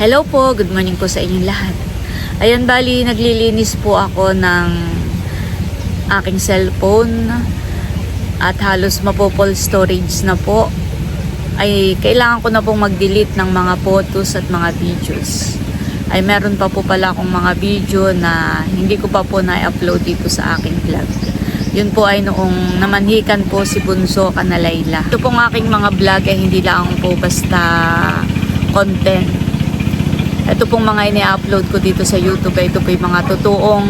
Hello po, good morning po sa inyong lahat. Ayan, bali naglilinis po ako ng aking cellphone at halos mapopol storage na po. Ay kailangan ko na pong mag-delete ng mga photos at mga videos. Ay meron pa po pala akong mga video na hindi ko pa po na-upload dito sa aking vlog. Yun po ay noong namanhikan po si Bunso Kanalayla. Ito pong aking mga vlog ay hindi lang po basta content. Ito pong mga ini-upload ko dito sa YouTube, ito po yung mga totoong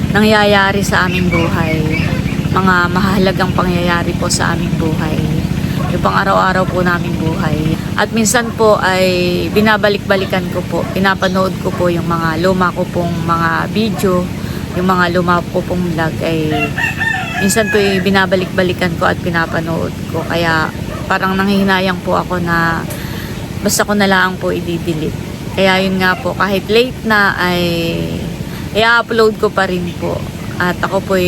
nangyayari sa aming buhay. Mga mahalagang pangyayari po sa aming buhay. Yung pang araw-araw po naming buhay. At minsan po ay binabalik-balikan ko po. Pinapanood ko po yung mga luma ko pong mga video. Yung mga luma ko pong vlog ay minsan po ay binabalik-balikan ko at pinapanood ko. Kaya parang nanghihinayang po ako na basta ko na lang po i-delete. Kaya yun nga po, kahit late na ay i-upload ko pa rin po. At ako po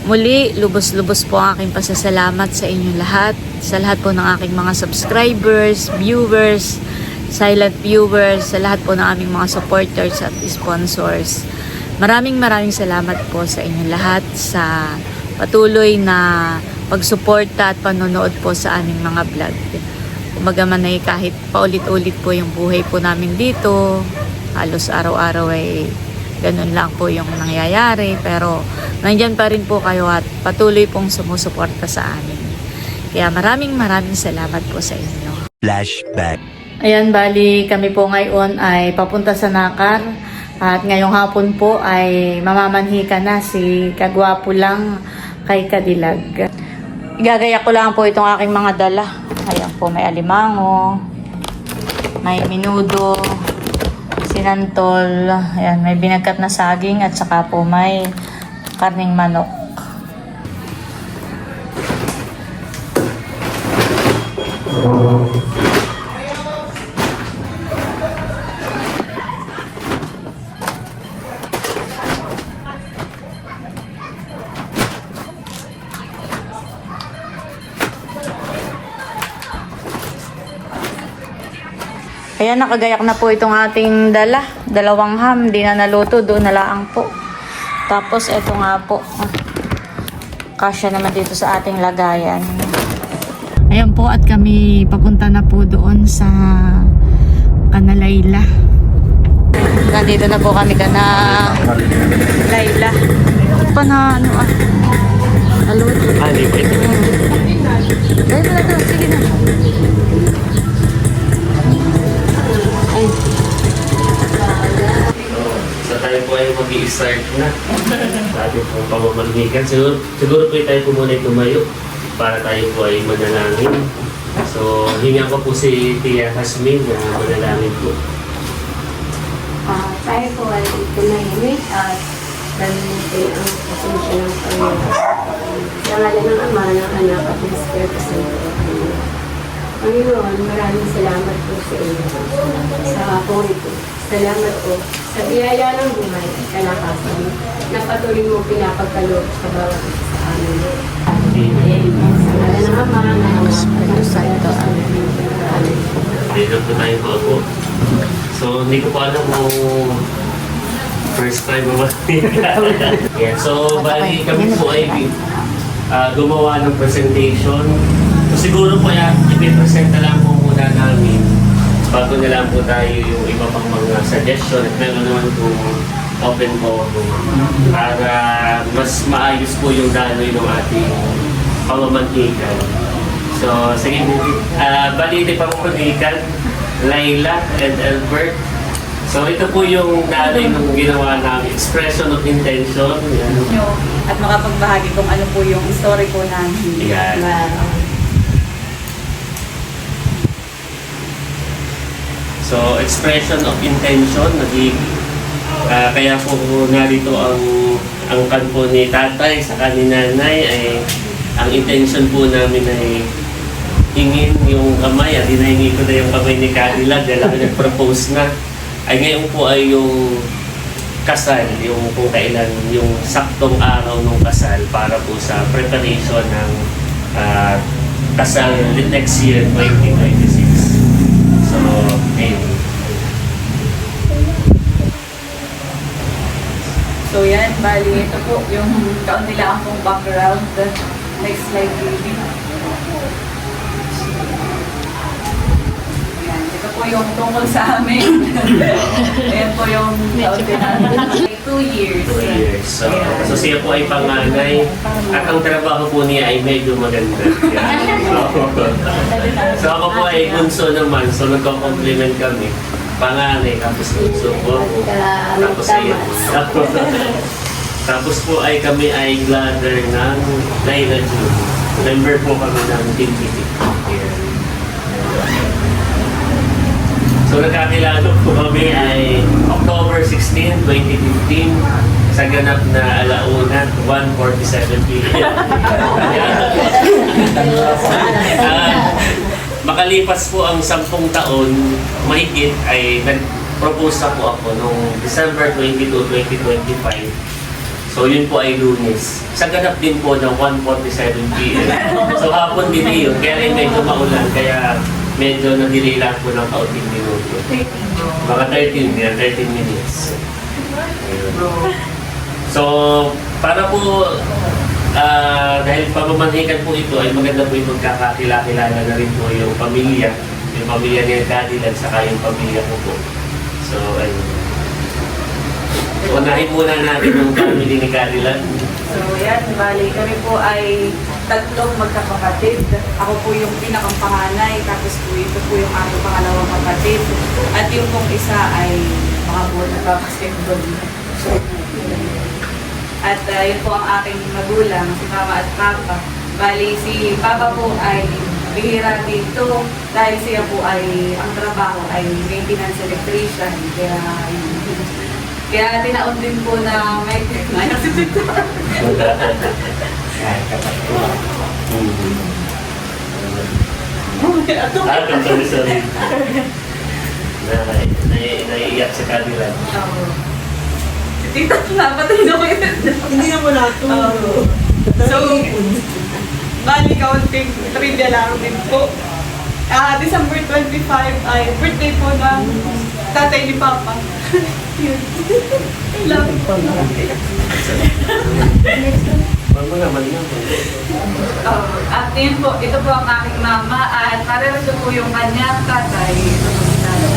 muli, lubos-lubos po ang aking pasasalamat sa inyong lahat. Sa lahat po ng aking mga subscribers, viewers, silent viewers, sa lahat po ng aming mga supporters at sponsors. Maraming salamat po sa inyong lahat sa patuloy na pagsuporta at panonood po sa aming mga vlog. Kumaga man ay kahit paulit-ulit po yung buhay po namin dito, halos araw-araw ay ganun lang po yung nangyayari, pero nandyan pa rin po kayo at patuloy pong sumusuporta sa amin. Kaya maraming salamat po sa inyo. Flashback. Ayan, bali kami po ngayon ay papunta sa Nakar at ngayong hapon po ay mamamanhika na si Kagwapo lang kay Kadilag. Igagaya ko lang po itong aking mga dala. Ayan po, may alimango, may minudo, sinantol, ayan, may binagkat na saging at saka po may karning manok. Ayan, nakagayak na po itong ating dala. Dalawang ham, di na naluto, doon na laang po. Tapos, ito nga po. Kasya naman dito sa ating lagayan. Ayan po, at kami papunta na po doon sa Kanalayla. Nandito na po kami Layla. Pa na, naluto. Hindi po ito. Dahil pala ito, sige na. So tayo po ay mag-i-start na. Sabi po pamamanhikan. Siguro po tayo po muna tumayo para tayo po ay manalangin. So hingan ko po si Tia Hasmin na manalangin po. Tayo po ay tumahimik at dalhin ang pasensya ng Panginoon. Sa ngalan ng Ama, ng Anak at ng Espiritu Santo. Panginoon, maraming salamat po sa inyo. Sa po ito. Salamat po sa biyaya ng buhay at kalakasan na patuloy mo pinapagkaloob sa bawat isa sa amin. Amen. Sa ngalan ng Ama, ng Anak, at ng Espiritu Santo. Amen. Dito po tayo po. So hindi ko po alam kung first time mamanhikan. Yeah, so bali kami po ay gumawa ng presentation. So siguro po i-present na lang po muna namin bago na lang po tayo yung iba pang mga suggestion at meron naman po open po para mas maayos po yung daloy ng ating pamamanhikan. So sige, bali ito pamamanhikan, Layla and Albert. So ito po yung daloy ng ginawa namin, expression of intention. Yan. At makapagbahagi kung ano po yung story po namin. Yan. So, expression of intention, kaya po narito ang kan po ni tatay sa ni nanay ay ang intention po namin ay hingin yung kamay at hinahingi ko na yung kamay ni Cadillac dahil ako nag-propose na ay ngayon po ay yung kasal, yung kung kailan yung saktong araw ng kasal para po sa preparation ng kasal next year, 2026. So, ayun. So yan, bali ito po yung kauntilaan pong background. Next slide, baby. Yan, ito po yung tungkol sa amin. Ayan po yung kauntilaan. 2 years. 2 years. So siya po ay panganay at ang trabaho po niya ay medyo maganda. Yan. So ako po ay bunso naman, so nagko-compliment kami. Panganay, tapos bunso po ako. Tapos ayan. Tapos po ay kami ay ladder ng Laila June. Member po kami ng Team Kitty. Ayan. So nagkakilala po kami ay October 16, 2015 sa ganap na alauna, 1:47 p.m. Makalipas po ang 10 taon, mahigit ay nag-propose na po ako noong December 22, 2025. So yun po ay Lunes. Sa ganap din po ng 1:47 p.m. So hapon din yun, kaya rin medyo maulan, kaya medyo na-delay lang po ng kaunting minuto. Mga 13 minutes. Ayun. So, para po, dahil pamamanhikan po ito, ay maganda po itong kakakilala na rin po yung pamilya ni Cadillac, saka yung pamilya ko po. So, ayun. Unahin muna natin yung family ni Cadillac. So yan, bali kami po ay tatlong magkakapatid. Ako po yung pinakang panganay, tapos po ito po yung aking pangalawang kapatid. At yung pong isa ay mga buwan na basketball. At yun po ang aking magulang, si Mama at Papa. Bali si Papa po ay bihira dito dahil siya po ay, ang trabaho ay maintenance electrician. Kaya tinaon din po na may Sorry. Naiiyak sa Cadillac. Tita, napatay na ko yun. Hindi na mo nato. So, bali kaunting trivia lang din po. December 25 ay birthday po ng tatay ni Papa. Yun. Love you po. Mama naman na po. At yun po, ito po ang aking mama at parehas po yung kanyang tatay. Ito po si Tata.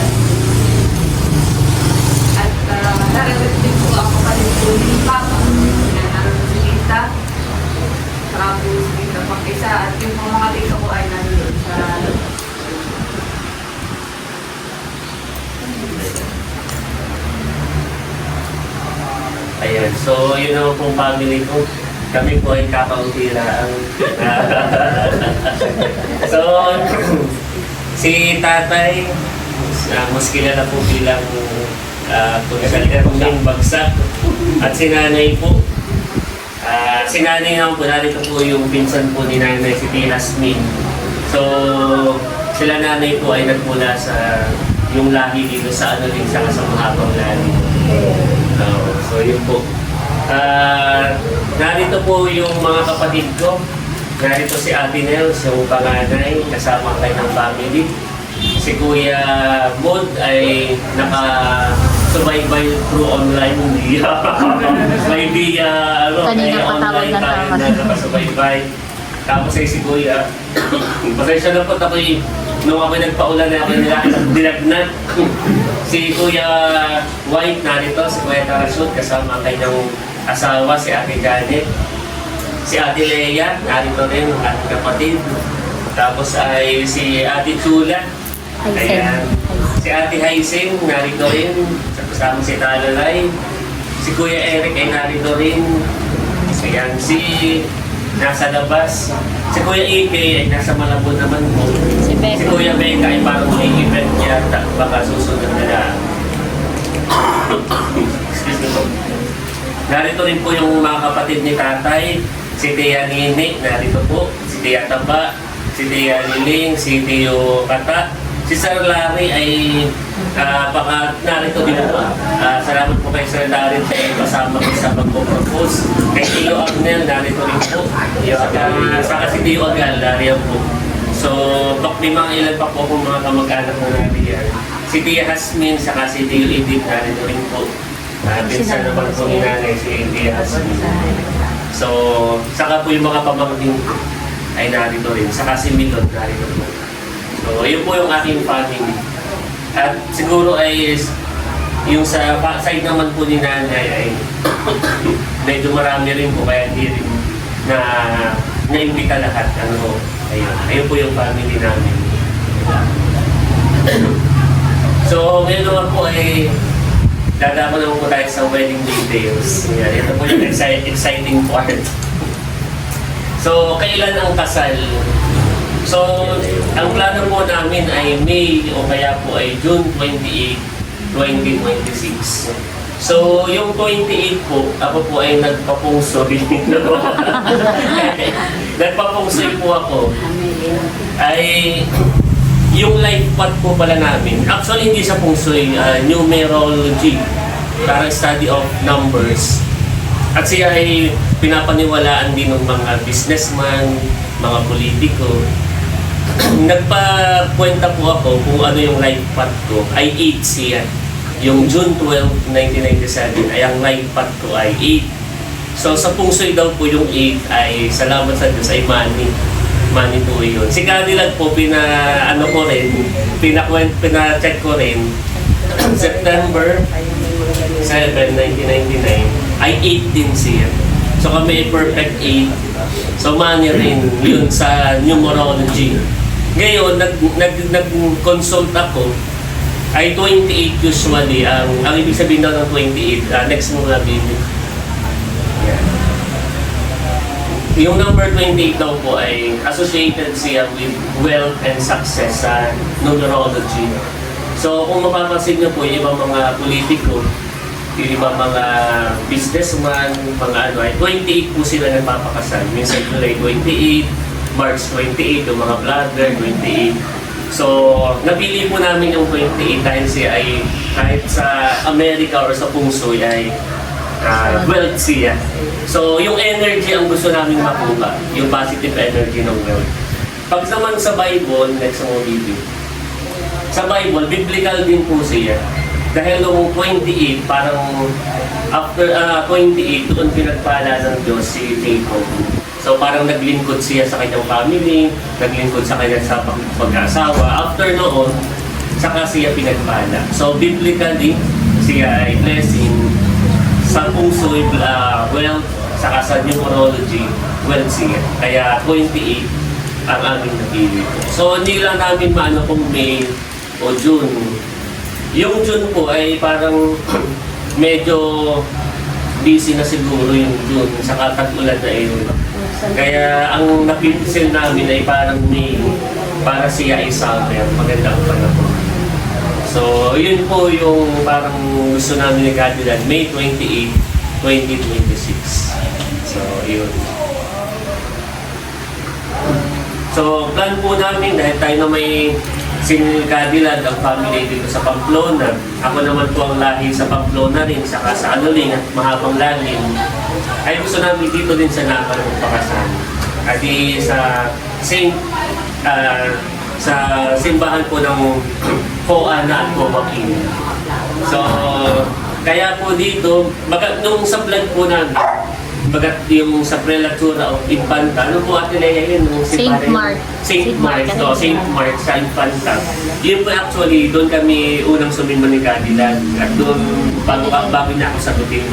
At narito din po ako kalit po ni Papa. Narito si Tita. Saka po si Tita pang isa. At yung mga tito ko ay nandun sa Ayan, so yun naman pong family ko. Kami po ay kakauntiraan. So, si tatay, mas kilala po bilang pagkakalong bagsak. At si nanay po, si nanay naman po, narito po yung pinsan po ni nanay, si Tia Jasmine. So, sila nanay po ay nagmula sa yung lahi dito sa ano din, sa kasamahapang lahi. So yun po. Narito po yung mga kapatid ko. Narito si Ate Nels, yung panganay, kasama ang kanyang family. Si Kuya Bod ay naka-subaybay through online. May via online tayo na nakasubaybay. Tapos ay si Kuya. Pasensya na po ako nung ako nagpaulan na ako nilagnat. Si Kuya White narito, si Kuya Tarasut, kasama ang kanyang asawa, si Ate Janet. Si Ate Leia, narito rin, ang ating kapatid. Tapos ay si Ate Chula. Ayan. Si Ate Haising, narito rin. Kasama si Talalay. Si Kuya Eric ay narito rin. Ayan. Si nasa labas. Si Kuya Ike ay nasa Malabon naman po. Si Kuya Becca ay parang may event niya. Baka susunod na lang. Excuse me po. Narito rin po yung mga kapatid ni Tatay. Si Tia Nini, narito po. Si Tia Taba, si Tia Liling, si Tio Kata. Si Sir Larry ay narito din po. Salamat po kay Sir Larry kay kasama ko sa pagpo-propose. Kay Tio Agnel, narito rin po. Saka si Tio Agal, narito po. So, may mga ilan pa po kung mga kamag-anak na natin yan. Si Tia Jasmine, saka si Tio Edith, narito rin po. Pinsan naman po ni nanay si Tia Hasmin. So, saka po yung mga pamangkin ko ay narito rin. Saka si Milon narito rin. So, yun po yung aking family. At siguro ay yung sa side naman po ni nanay ay medyo marami rin po kaya hindi rin na naimbita lahat. Ayun po yung family namin. So, ngayon naman po ay dadama naman po tayo sa wedding details. Yan, ito po yung exciting part. So, kailan ang kasal? So, ang plano po namin ay May o kaya po ay June 28, 2026. So, yung 28 po, ako po ay nagpapungsoy. Nagpapungsoy po ako. Ay, yung life path po pala namin, actually hindi siya pungsoy, numerology, parang study of numbers. At siya ay pinapaniwalaan din ng mga businessman, mga politiko. Nagpakwenta po ako kung ano yung life path ko, ay 8 siya. Yung June 12, 1997, ay ang life path ko ay 8. So sa pungsoy daw po yung 8 ay salamat sa Diyos ay money. Money po yun. Si Cadillac po, pina-check ko rin, September 7, 1999, ay 8 din siya. So kami ay perfect 8. So money rin yun sa numerology. Ngayon, nag-consult ako, ay 28 usually. Ang ibig sabihin daw ng 28, next mo nga baby. Yung number 28 daw po ay associated siya with wealth and success sa numerology. So kung mapapansin niyo po, yung ibang mga politiko, yung ibang mga businessman, mga ay 28 po sila nagpapakasal. Minsan July 28, March 28, yung mga vlogger, 28. So, napili po namin yung 28 dahil siya ay kahit sa Amerika or sa Pungsoy ay wealth siya. So, yung energy ang gusto namin makuha, yung positive energy ng wealth. Pag naman sa Bible, next mo video, sa Bible, biblical din po siya. Dahil nung 28, parang after 28, doon pinagpala ng Diyos si Jacob. So parang naglingkod siya sa kanyang family, naglingkod sa kanyang sa pag-asawa. After noon, saka siya pinagpala. So biblically, siya ay blessing. Sa pungsoy, wealth, saka sa numerology, wealth siya. Kaya 28 ang aming napili. So hindi lang namin maano kung May o June. Yung June po ay parang medyo busy na siguro yung June, saka tag-ulan na yun. Kaya ang napinsil namin ay parang May, para siya ay summer, magandang panahon. So, yun po yung parang gusto namin ni Cadillac, May 28, 2026. So, yun. So, plan po namin dahil tayo na may Cadillac, ang family dito sa Pamplona. Ako naman po ang lahi sa Pamplona rin, saka sa Anuling at Mahabang Lalim. Ay gusto namin dito din sa Napa magpakasal. At sa simbahan po ng Koana at Kobakin. So, kaya po dito, nung sa vlog po namin, bagat yung sa prelatura o Infanta, ano po ate Leia yun? Saint Mark. Saint Mark sa Infanta. Yun po actually, doon kami unang sumima ni Cadillac. At doon, bago niya ako sagutin.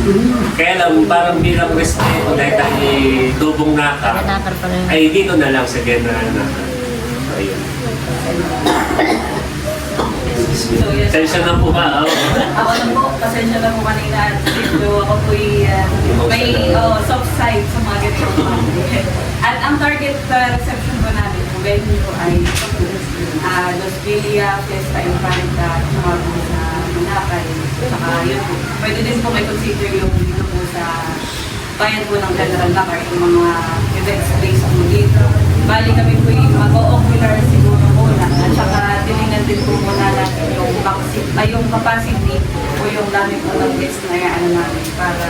Kaya lang, parang bilang respeto dahil tayo tubong naka, ay dito na lang sa General Naka. So, yun. Pasensya na po ba? Ako na po, pasensya na po kanina. Dito ako po'y may soft side sa mga ganito. At ang target reception po namin, kung venue ko ay Los Villa, Fiesta Infanta, mga po sa Manakay. Saka yun po. Pwede din po may consider yung dito po sa bayan po ng General Nakar, yung mga event space po dito. Bali kami po yung mag-o-ocular siguro muna. At saka tinignan din po muna natin yung capacity o yung dami po ng guests na namin para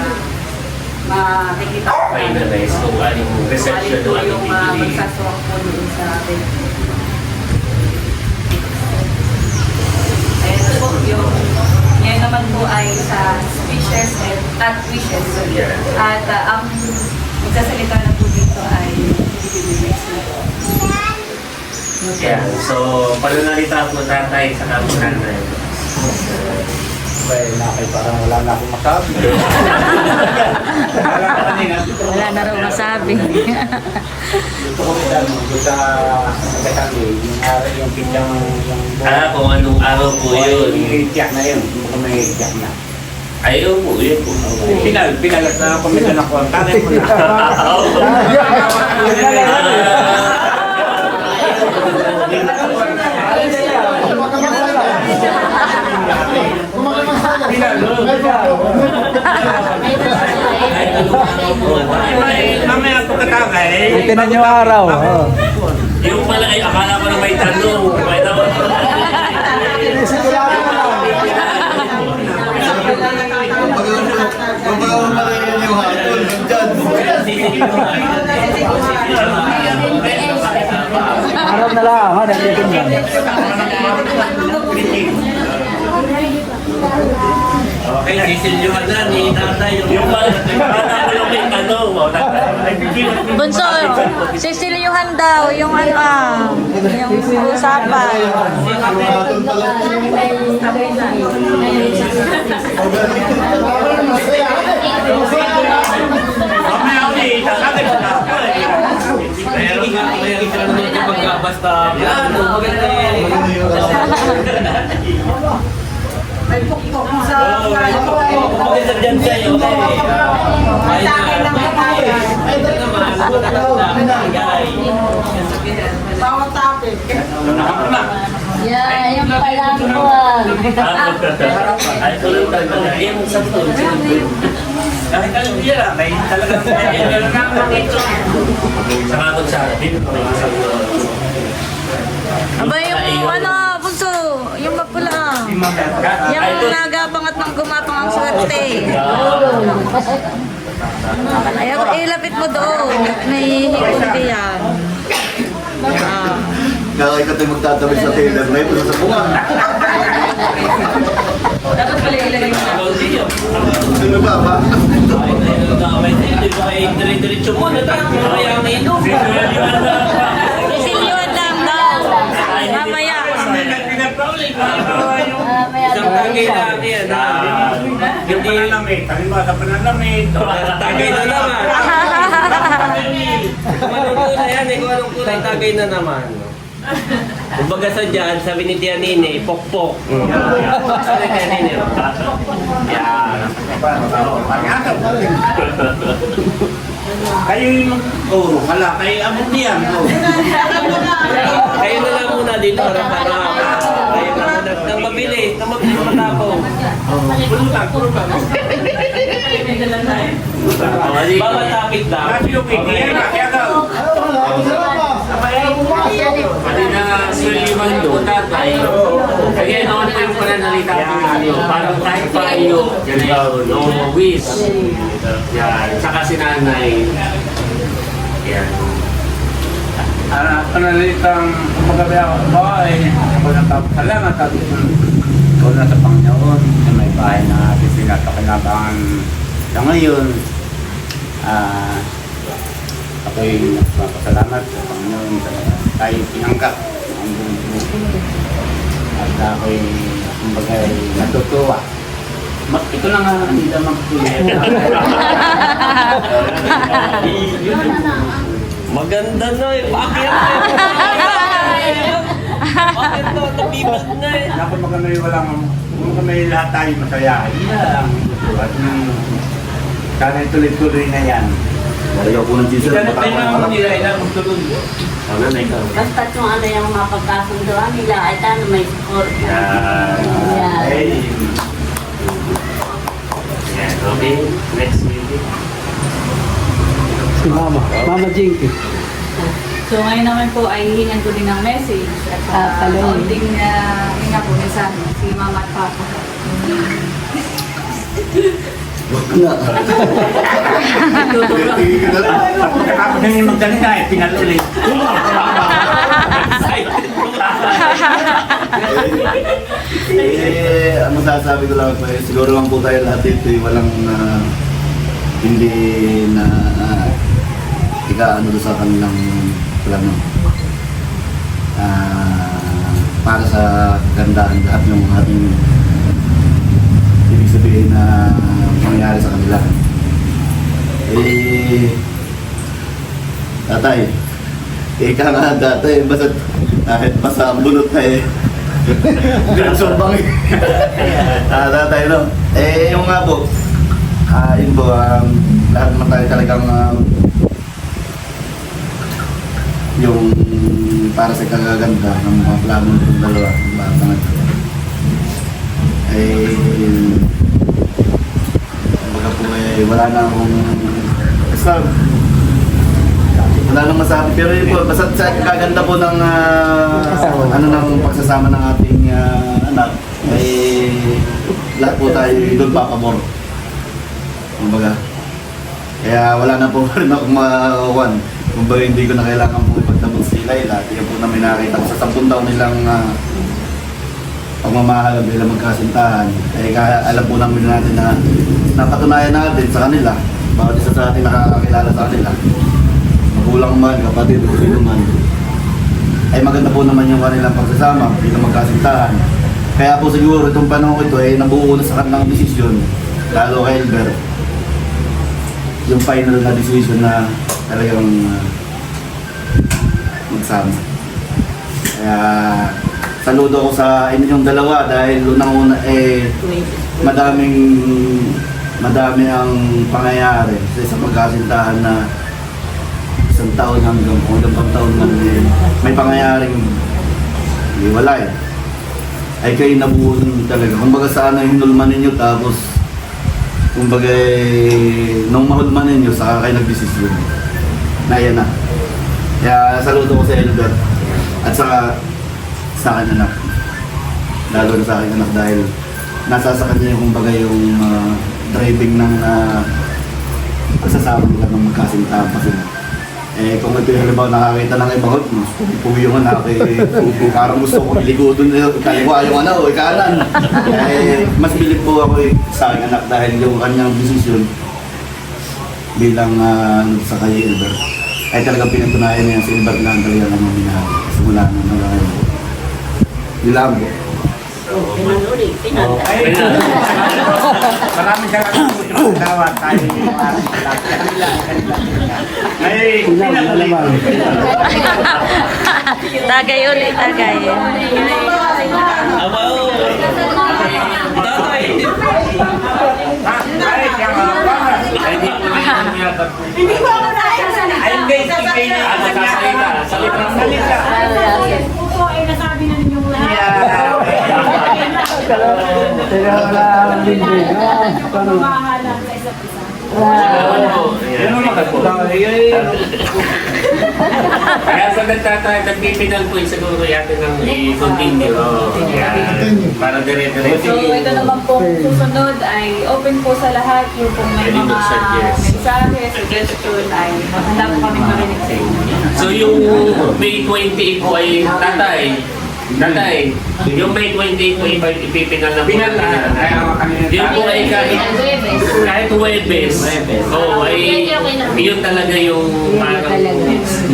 makikita ko. Finalize kung anong reception o anong yung magsasawak po doon sa atin. Ayan po, yung ngayon naman po ay sa special wishes at wishes. Yeah. At ang magsasalita na po dito ay bibigay na. Yan. So, pananalita po tatay sa po nanay. Well, parang wala na akong masabi. Wala ka kanina. Wala na raw masabi. Gusto ko doon sa Kasali, yung pityang yung Kung anong araw po yun. tiyak na yun. Kung may tiyak na. Ayaw po, yun po. Pinalas na ako may anak ko. Tanay mo na. Mamaya ako katangay. Tinan nyo araw. Yung pala ay akala ko na may tanong. May tanong. Araw na lang, ha? Nandito nyo. Okay, sisilyuhan na ni tatay. Yung pala ko yung may tanong. Bunso, sisilyuhan daw yung yung usapan. Mamaya ulit, tatay ko na. Pero nga, kaya kita naman yung pagkabasta. Yan, maganda yan. May pukpok sa Maganda dyan sa'yo. Ay, bawat topic. Yeah, yung pala po. Ay, tuloy tayo. Ayun, sa tuloy. Kahit anong bira, may talagang meron na ako dito. Saka ako sa dito may isang Aba yung bunso, yung mapula. Yung nagapangat ng gumapang ang swerte. Ay, ilapit mo doon. Nahihikundi yan. Kakay ka tayo magtatabi sa tailor na ito sa bunga. Dapat pala ilagay mo na. Sino ba ba? Dire-diretso mo na tayo. Kaya ang ino. Sisilyuhan lang daw. Mamaya. Isang tagay na yan. Yung pananamit, halimbawa sa pananamit. Tagay na naman. Kung anong kulay yan, kung anong kulay, tagay na naman. Kumbaga sa dyan, sabi ni Tia Nene, pokpok. Sabi ni Tia Nene, Yan. Kayo yung hala, kayo abot niyan. kayo na lang muna dito, harap-harap. Kayo na muna, nang mabilis matapong. Bawat topic lang. Pwede na siliman doon, tatay. Kaya naman po yung pananalita ko ninyo. Parang kahit payo, no wish. Yan. Saka si nanay. Yan. Panalitang kumagabi ako sa bahay. Ako nagpapasalamat at ikaw na sa Panginoon na may bahay na ating pinapakinabangan sa ngayon. Ako'y nagpapasalamat sa Panginoon sa tayo pinanggap ang buong buo. At ako'y kumbaga natutuwa. Ito na nga, hindi na magtuloy. Maganda na eh. Bakit? Bakit na? Nabibig na eh. Naku, kung may lahat tayo masaya, yun na lang. At sana tuloy-tuloy na yan. Ayaw po ng Jesus. Ilan naman nila, ilan magtuloy. Ano na ikaw? Basta kung ano yung mapagkasundoan nila, ay tayo may support. Yan. Ay, Yan. Okay. Next meeting. Si Mama. Mama Jinky. So ngayon naman po ay hihingan ko din ng message at kaunting hinga po ni Sam, si Mama at Papa. pagkatapos na yung magdalita, pinalulit. Ano sasabihin? masasabi ko lang po, siguro lang po tayo lahat dito, walang hindi na ika-ano sa kanilang plano. Para sa kagandaan lahat ng ating ibig sabihin na mangyayari sa kanila. Tatay, ika nga dati, basta kahit basta ang bunot na gansumbang tatay, no? Yung nga po, yun po, lahat naman tayo talagang yung para sa kagaganda ng mga plano ng dalawa, ng bata na ito. Kumbaga po wala na akong basta wala nang masabi, pero yun po, basta sa kaganda po ng ano ng pagsasama ng ating anak, lahat po tayo doon papabor. Kumbaga, kaya wala na po rin akong ma-one. Kumbaga hindi ko na kailangan po ipagtabot sila. Lahat yan po na may nakita ko sa 10 taon nilang pagmamahal bilang magkasintahan. Kaya alam po namin natin na napatunayan natin sa kanila. Bawat isa sa atin nakakakilala sa kanila. Magulang man, kapatid, o sino man. Ay maganda po naman yung kanilang pagsasama bilang magkasintahan. Kaya po siguro itong panahon ito ay nabuo na sa kanilang desisyon. Lalo kay Elber. Yung final na decision na talagang magsama. Kaya saludo ko sa inyong dalawa dahil unang-una madami ang pangyayari sa isang magkasintahan na isang taon hanggang pang taon na may pangyayaring iwalay. Ay kayo nabuo talaga. Kumbaga sana hinulman ninyo tapos kumbaga nung mahulman ninyo saka kayo nagdesisyon na yan na. Kaya saludo ko sa Elber at saka sa akin anak, lalo na sa akin anak dahil nasa sa kanya yung kumbaga yung driving ng pagsasama nila ng magkasintahan pa sila. Kung ito yung halimbawa nakakita ng ibang puwi yung anak, parang gusto ko iligo doon, kaliwa yung anak o ikanan. Mas bilib po ako sa aking anak dahil yung kanyang desisyon bilang sa kay Elber ay talagang pinatunayan niya si Elber lang talaga naman minahal. Simula na ngayon. Nilang po. Maraming salamat po sa pagdawa tayo. Ay, Tagay ulit, tagay. Hindi ko ako nakasalita. ay guys, ibigay na Ano sasalita? Salita. Opo, ay nasabi na ninyong lahat. Kaya wala ang hindi. Pagmamahalan sa isa't isa. Yan ang magkakula. Kaya sa nagpipinal po siguro yatin ng i-continue. Para dire-diretso. So ito naman po susunod ay open po sa lahat yung kung may Any mga suggest. mensahe, suggestion ay handa po kami marinig sa inyo. So yung May 28 po ay tatay, yung May 28 po ipipinal na po natin. Yun po ay kahit Huwebes. Oo, ay yun talaga yung parang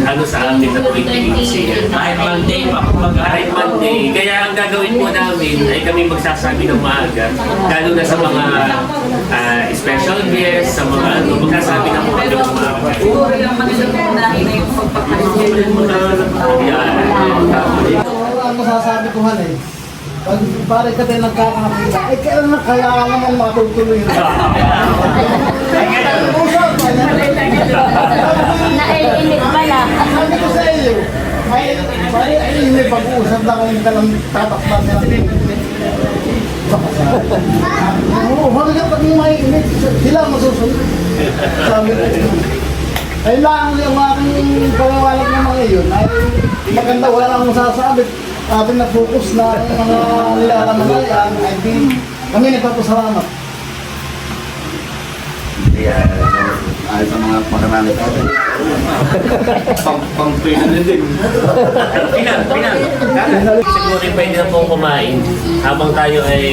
ano sa amin na 28. Kahit Monday pa Kahit Monday. Kaya ang gagawin po namin ay kami magsasabi ng maaga. Lalo na sa mga special guests, sa mga ano, magsasabi ng maaga Pero ng maaga. siguro yung magandang unahin na yung pagpapakasin. Ang masasabi ko han pag pare ka tayo nagkakakita, kailan na kaya ka naman matutuloy na. Naiinit pala. Sabi ko sa iyo, may init pag-uusap na kung kalang tatakpan ka ng oo, hanggang pag may init, sila masusunod. Sabi ko. Ay lang yung aking pagawalag ng mga iyon ay maganda, wala nang masasabi. Ating na-focus na mga nilalaman na yan ay di kami nagpapasalamat. Kaya, ayos ang mga makaranas natin. Pang-pina na din. Siguro rin pwede na pong kumain habang tayo ay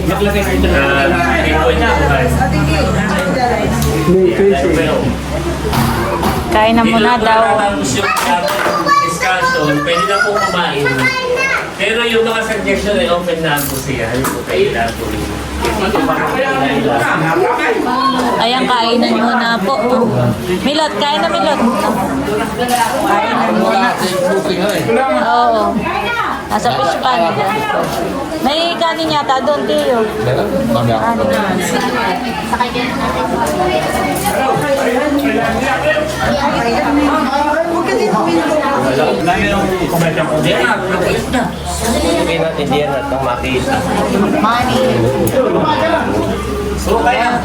maglagay ko ito na pwede na kumain. Kain na muna daw. Tapos yung discussion, pwede na pong kumain. Pero yung mga suggestion ay open na po siya. Ano po kayo na po? Ayan, kainan muna po. Milot, kain na Milot. Kainan muna. Oo. Nasa fish pan. May kanin yata doon, Tio. Sabihin natin diyan at ang makita. So kaya,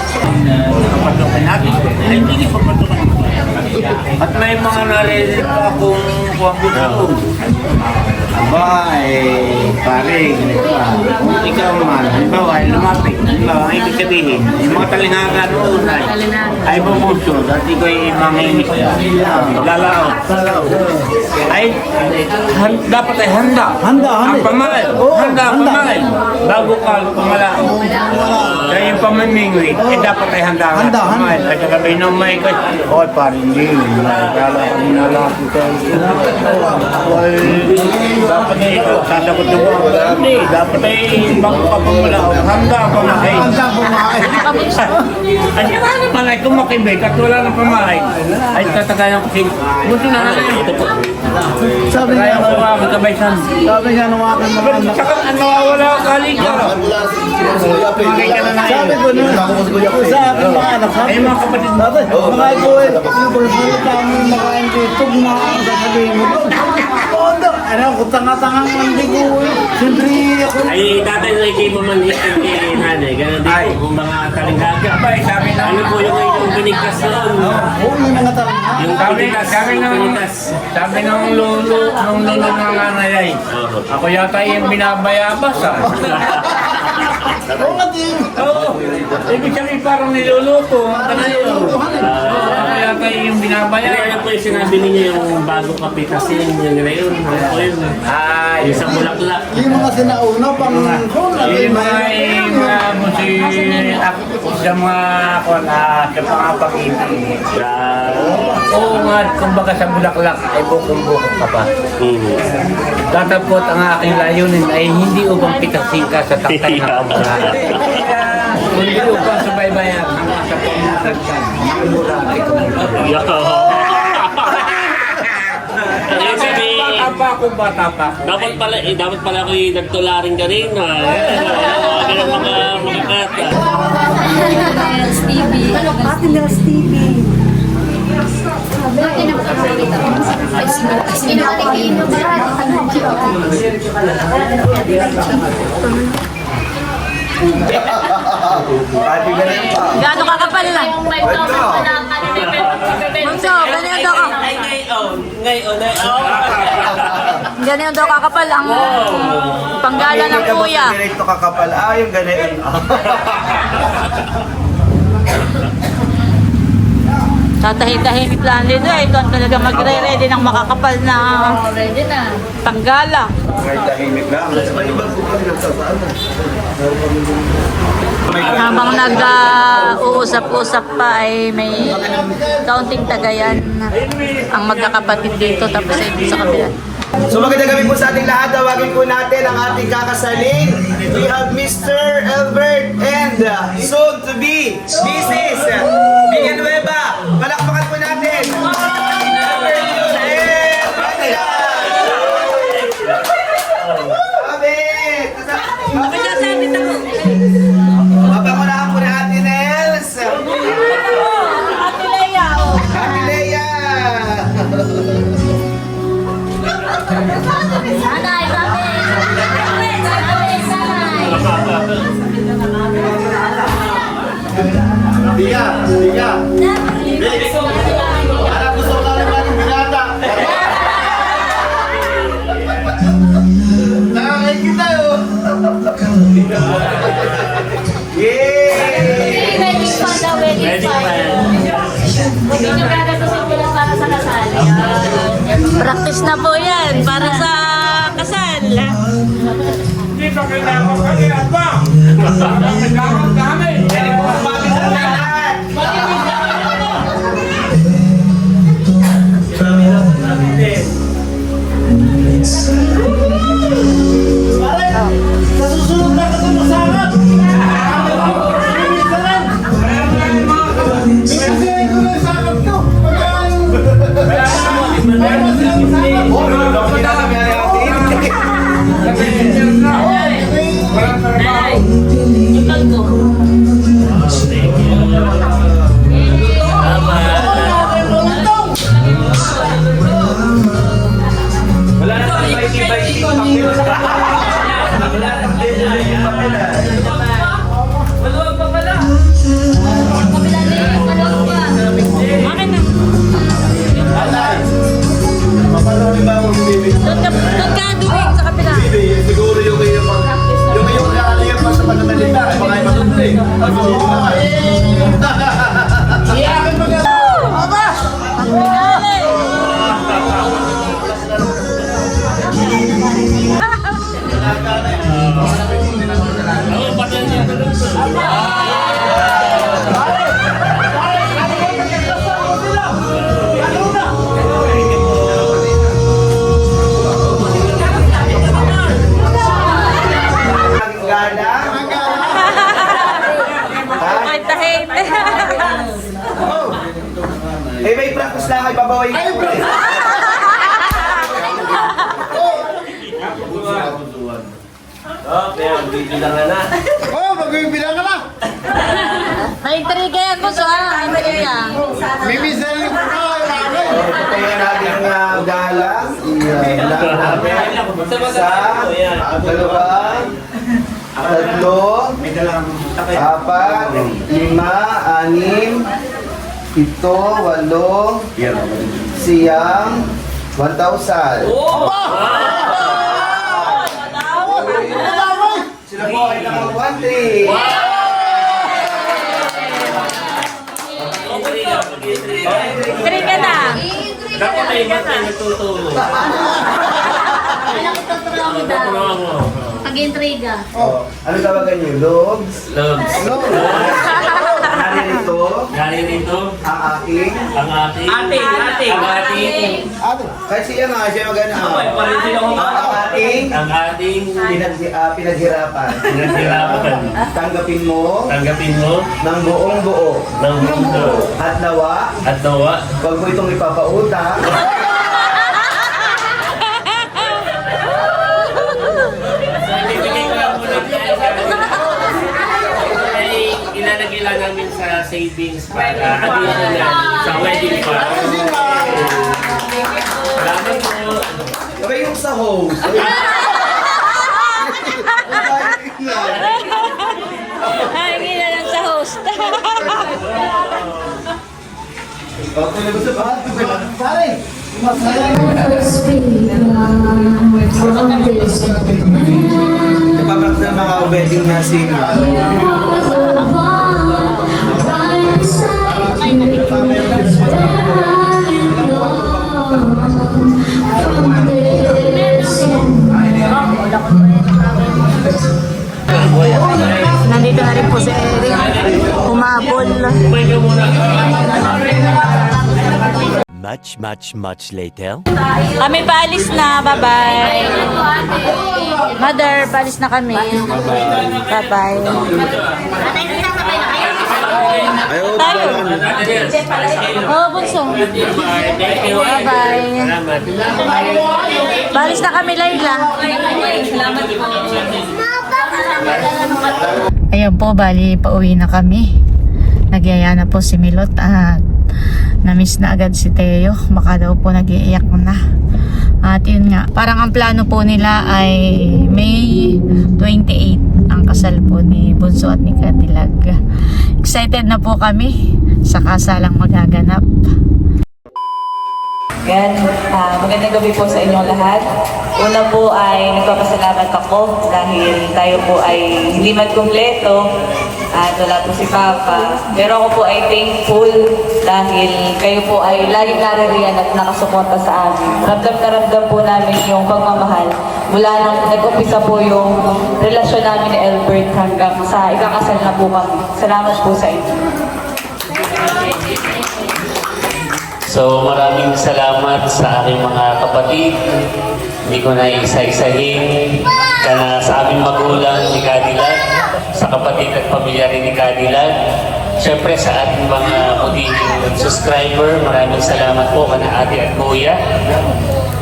Nakapatukan natin. Hindi papatukan. At may mga narinig pa akong gusto. Aba, pare, ganito kung ikaw man, halimbawa ay lumapit, halimbawa ang ibig sabihin, yung mga talinghaga noon ay bumuso, at ikaw ay manginis lalaot. Ay, dapat ay handa. Ang pamalit. Handa ang pamalit. Bago ka pamalaot. Kaya yung pamimingwit, dapat ay handa ang pamalit. At sabi nung may ikaw, oy, pare, hindi. Kala ko nalapit tayo. Dapat ay ito, sasagot na po. Hindi, dapat ay bago ka pamalaot. Handa ang pamalit. At yan naman ay kung makibig at wala ng pamalit, ay tatagayan ko siya. Gusto na natin ito po. Sabi Kaya nga, ko mga katabaisan. sabi nga nung aking mga anak. Saka nawawala ang kalika. Makita na Sabi ko na, sa aking mga anak, sabi Ay mga kapatid mo. Sabi, mga ito eh, yung pagsalita mo yung makain dito, gumakaan sa sabihin mo doon. Ano, kung tanga-tangang hindi ko eh. Siyempre ako. ay tatay na kay mamanhit at kay nanay. Ganun din po, kung mga talinghaga. Abay, sabi na. Ano po yung binigkas doon? Oo, yung mga tanga. Yung Sabi ng lolo ng nanay ay, ako yata yung binabayabas Oo nga din. Oo. Ibig sabihin parang niluluto. Ako yata yung Kaya binabayabas. ano po yung sinabi ninyo yung bago kapitasin, yung ngayon, ano po yun? Yung sa bulaklak. Yung mga sinauna, pang Yung mga musi sa mga sa pangapag-ibig. Oo nga, kumbaga sa bulaklak ay bukong-bukong ka pa. Tatapot ang aking layunin ay hindi upang pitasin ka sa taktan ng kamurahan. Hindi upang subaybayan ang sa pamutan ka. Mura ay kumulahan. Bata pa ako. Dapat pala ako yung nagtularing kanina. Kaya mga kata. Gaano kakapal lang? Bunso, ganyan daw ka. Ganyan daw kakapal ang panggala ng kuya. Ganito kakapal. Yung ganito. Tatahimik lang dito eh. Ito ang talaga magre-ready ng makakapal na panggala. May tahimik lang. May ibang bukang nagsasaan. Habang nag-uusap-usap pa ay may kaunting tagayan ang magkakapatid dito tapos ay sa kabila. So magandang gabi po sa ating lahat. Tawagin po natin ang ating kakasaling. We have Mr. Albert and soon to be Mrs. Villanueva. Palakpakan po natin. Papangunahan po natin Sanay, Tiga. Anak gusto ko lang ng binata. Nakakain kita yun. Yay! Wedding fund daw, wedding fund. Hindi nyo gagatusin ko lang para sa kasal. Practice na po yan para sa kasal. Hindi pa kailangan kanina pa. Kailangan namin. Pwede po kumapit sa lahat. Sa susunod na kasamasahan. Bibigyan ko na yung sakap ko. Wala na tayong baiki-baiki. Maluwag pa pala. Mapanood ba akong bibig? Doon ka duwing sa kapila. Bibig, siguro yung iyong kakalingan pa sa pagkatalita. Ay, baka imatutli. Iyakin mo nga. Aba! Gala. Ay, tahim. Eh, may practice lang kay babaway. Pero bibilang na. Oh, magbibilang ka na. Naintriga yan po sa naintriga. Mimisan yung Ito yung ating gala. Sa dalawa, tatlo, apat, lima, anim, pito, walo, siyam, 1,000. Sila po ay naka-1-3. Intriga na. Dapat ay matay nagtutulong. Pag-intriga. Ano tawagan niyo? Logs? Loves. Naririto Galing rito. ang aking. Ang ating. Ang ating. Kahit siya nga, siya magana. Parin sila Ang ating Ang ating pinaghirapan. pinaghirapan. Tanggapin mo Tanggapin mo ng buong buo. ng mundo. At nawa, At nawa. huwag mo itong ipapautang. Ibigay ko lang muna ay ilalagay lang namin sa savings para additional sa wedding fund. Salamat po. Sabay yung sa host. Ay, hindi na lang sa host. Pare, masaya. Nagpaprakta ng mga wedding na singer. Nandito na rin po si Eric. Humabol. Much later. Kami paalis na. Bye-bye. Mother, paalis na kami. Bye-bye. Tayo. Oh, bunso. Bye-bye. Salamat. Paalis na kami, Layla. Ayan po, bali, pauwi na kami. Nagyaya na po si Milot at na-miss na agad si Teo. Baka daw po nag-iiyak na. At yun nga, parang ang plano po nila ay May 28 ang kasal po ni Bunso at ni Cadillac. Excited na po kami sa kasalang magaganap. Yan, magandang gabi po sa inyong lahat. Una po ay nagpapasalamat ako dahil tayo po ay hindi man kumpleto at wala po si Papa. Pero ako po ay thankful dahil kayo po ay laging naririyan at nakasuporta sa amin. Ramdam na ramdam po namin yung pagmamahal mula nang nag-umpisa po yung relasyon namin ni Albert hanggang sa ikakasal na po kami. Salamat po sa inyo. So maraming salamat sa aking mga kapatid. Hindi ko na isa-isahin sa aming magulang ni Cadillac, sa kapatid at pamilya rin ni Cadillac. Siyempre sa ating mga mudihing subscriber, maraming salamat po kana ate at kuya.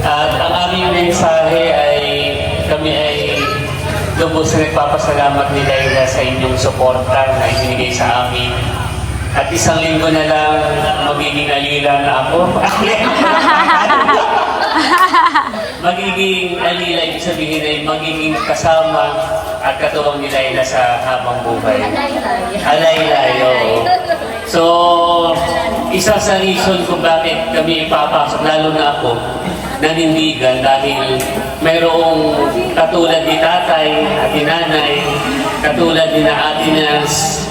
At ang aming mensahe ay kami ay lubos na nagpapasalamat ni Laila sa inyong suporta na ibinigay sa amin. At isang linggo na lang magiging alila na ako. Magiging alila, ibig sabihin ay magiging kasama at katuwang ni Laila sa habang buhay. Alaylay, oo. So, isa sa reason kung bakit kami ipapasok, lalo na ako, nanindigan dahil mayroong katulad ni tatay at ni nanay, katulad ni na Ate Nels,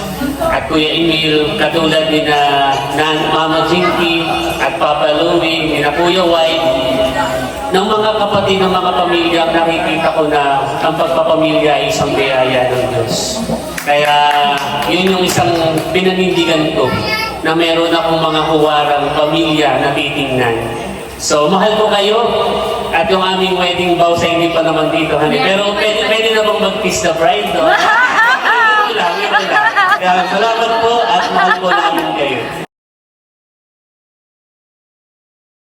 at Kuya Emil, katulad ni na Mama Jinky at Papa Louie, ni na Kuya White, ng mga kapatid ng mga pamilya, nakikita ko na ang pagpapamilya ay isang biyaya ng Diyos. Kaya yun yung isang pinanindigan ko na meron akong mga huwarang pamilya na titingnan. So, mahal ko kayo at yung aming wedding vows ay hindi pa naman dito, honey. Pero pwede na bang mag-kiss the bride, no? Ito lang. Kaya salamat po at mahal po namin kayo.